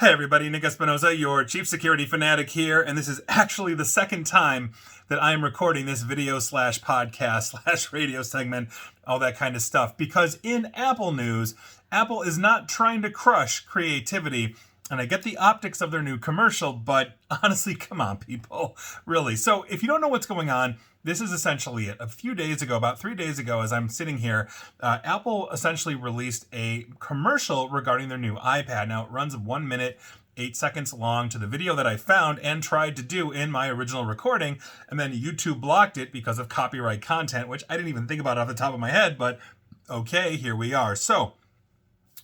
Hey everybody, Nick Espinosa, your chief security fanatic here, and this is actually the second time that I am recording this video slash podcast slash radio segment, all that kind of stuff, because in Apple news, Apple is not trying to crush creativity. And I get the optics of their new commercial, but honestly, come on, people. Really. So if you don't know what's going on, this is essentially it. A few days ago, about 3 days ago, as I'm sitting here, Apple essentially released a commercial regarding their new iPad. Now, it runs 1 minute, 8 seconds long to the video that I found and tried to do in my original recording. And then YouTube blocked it because of copyright content, which I didn't even think about off the top of my head. But okay, here we are. So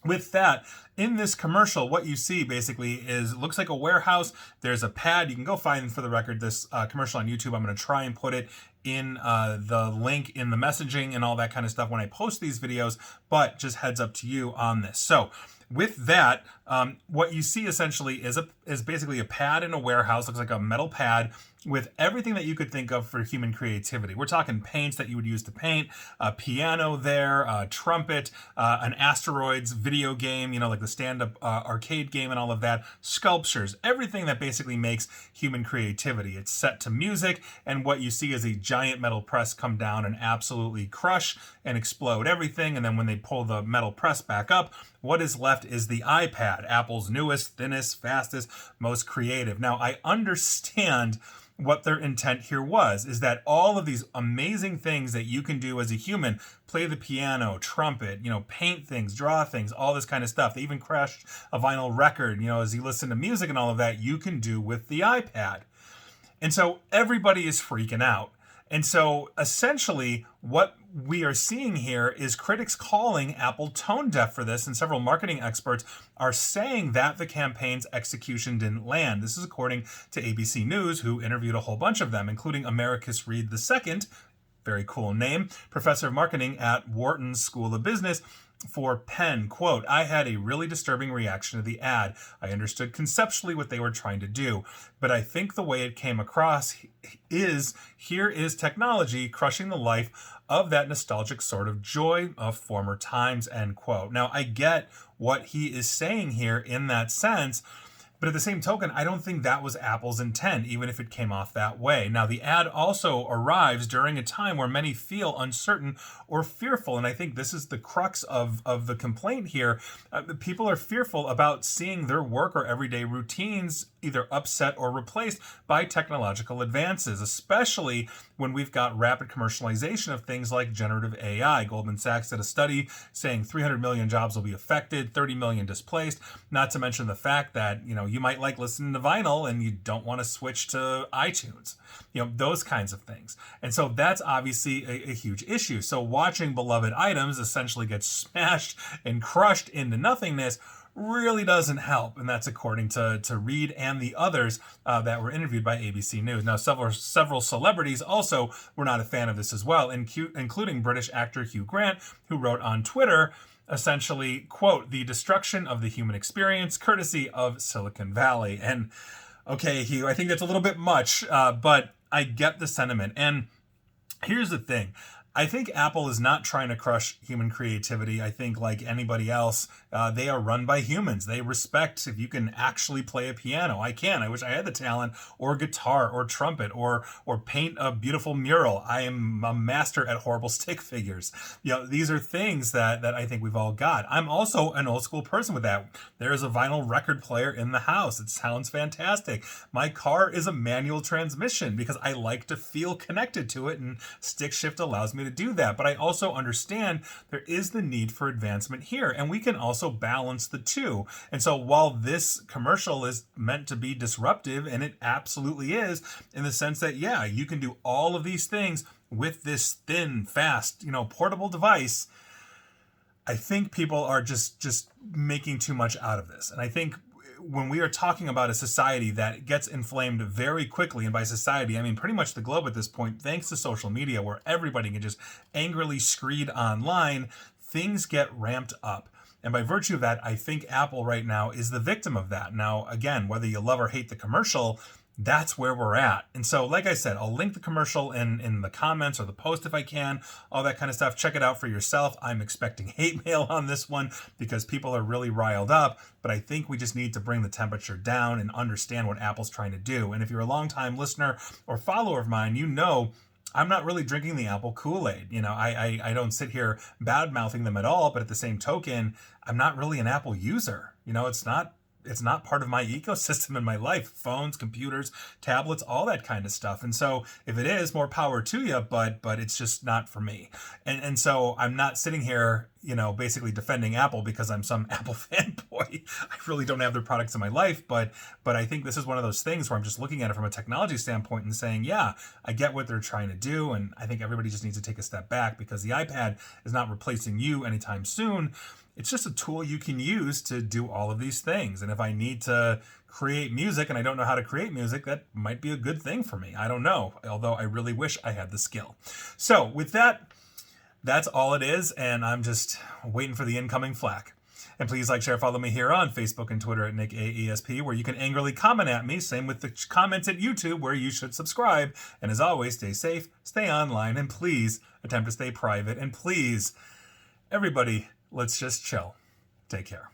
with that, in this commercial, what you see basically is, it looks like a warehouse. There's a pad. You can go find, for the record, this commercial on YouTube. I'm going to try and put it in the link in the messaging and all that kind of stuff when I post these videos, but just heads up to you on this. So with that, what you see essentially is basically a pad in a warehouse. Looks like a metal pad with everything that you could think of for human creativity. We're talking paints that you would use to paint, a piano there, a trumpet, an Asteroids video game, like the stand-up arcade game and all of that, sculptures, everything that basically makes human creativity. It's set to music, and what you see is a giant metal press come down and absolutely crush and explode everything. And then when they pull the metal press back up, what is left is the iPad, Apple's newest, thinnest, fastest, most creative. Now, I understand what their intent here was, is that all of these amazing things that you can do as a human, play the piano, trumpet, paint things, draw things, all this kind of stuff. They even crashed a vinyl record, as you listen to music and all of that, you can do with the iPad. And so everybody is freaking out. And so essentially what we are seeing here is critics calling Apple tone deaf for this, and several marketing experts are saying that the campaign's execution didn't land. This is according to ABC News, who interviewed a whole bunch of them, including Americus Reed II, very cool name, professor of marketing at Wharton School of Business, for Penn. Quote, "I had a really disturbing reaction to the ad. I understood conceptually what they were trying to do, but I think the way it came across is, here is technology crushing the life of that nostalgic sort of joy of former times," end quote. Now, I get what he is saying here in that sense, but at the same token, I don't think that was Apple's intent, even if it came off that way. Now, the ad also arrives during a time where many feel uncertain or fearful, and I think this is the crux of the complaint here. People are fearful about seeing their work or everyday routines either upset or replaced by technological advances, especially when we've got rapid commercialization of things like generative AI. Goldman Sachs did a study saying 300 million jobs will be affected, 30 million displaced, not to mention the fact that, you might like listening to vinyl and you don't want to switch to iTunes, those kinds of things. And so that's obviously a huge issue. So watching beloved items essentially get smashed and crushed into nothingness really doesn't help. And that's according to Reed and the others that were interviewed by ABC News. Now, several celebrities also were not a fan of this as well, including British actor Hugh Grant, who wrote on Twitter, essentially, quote, "the destruction of the human experience, courtesy of Silicon Valley." And okay, Hugh, I think that's a little bit much, but I get the sentiment. And here's the thing. I think Apple is not trying to crush human creativity. I think, like anybody else, they are run by humans. They respect if you can actually play a piano. I can. I wish I had the talent, or guitar, or trumpet, or paint a beautiful mural. I am a master at horrible stick figures. These are things that I think we've all got. I'm also an old school person with that. There is a vinyl record player in the house. It sounds fantastic. My car is a manual transmission because I like to feel connected to it, and stick shift allows me to do that. But I also understand there is the need for advancement here, and we can also balance the two. And so while this commercial is meant to be disruptive, and it absolutely is, in the sense that, yeah, you can do all of these things with this thin, fast, portable device, I think people are just making too much out of this. And I think when we are talking about a society that gets inflamed very quickly, and by society, I mean pretty much the globe at this point, thanks to social media, where everybody can just angrily screed online, things get ramped up. And by virtue of that, I think Apple right now is the victim of that. Now, again, whether you love or hate the commercial, that's where we're at. And so, like I said, I'll link the commercial in the comments or the post if I can, all that kind of stuff. Check it out for yourself. I'm expecting hate mail on this one because people are really riled up, but I think we just need to bring the temperature down and understand what Apple's trying to do. And if you're a longtime listener or follower of mine, you know I'm not really drinking the Apple Kool-Aid. I don't sit here bad-mouthing them at all, but at the same token, I'm not really an Apple user. It's not part of my ecosystem in my life. Phones, computers, tablets, all that kind of stuff. And so if it is, more power to you, but it's just not for me. And so I'm not sitting here, basically defending Apple because I'm some Apple fanboy. I really don't have their products in my life, but I think this is one of those things where I'm just looking at it from a technology standpoint and saying, yeah, I get what they're trying to do. And I think everybody just needs to take a step back because the iPad is not replacing you anytime soon. It's just a tool you can use to do all of these things. And if I need to create music and I don't know how to create music, that might be a good thing for me. I don't know, although I really wish I had the skill. So with that, that's all it is. And I'm just waiting for the incoming flack. And please like, share, follow me here on Facebook and Twitter at NickAESP, where you can angrily comment at me. Same with the comments at YouTube, where you should subscribe. And as always, stay safe, stay online, and please attempt to stay private. And please, everybody, let's just chill. Take care.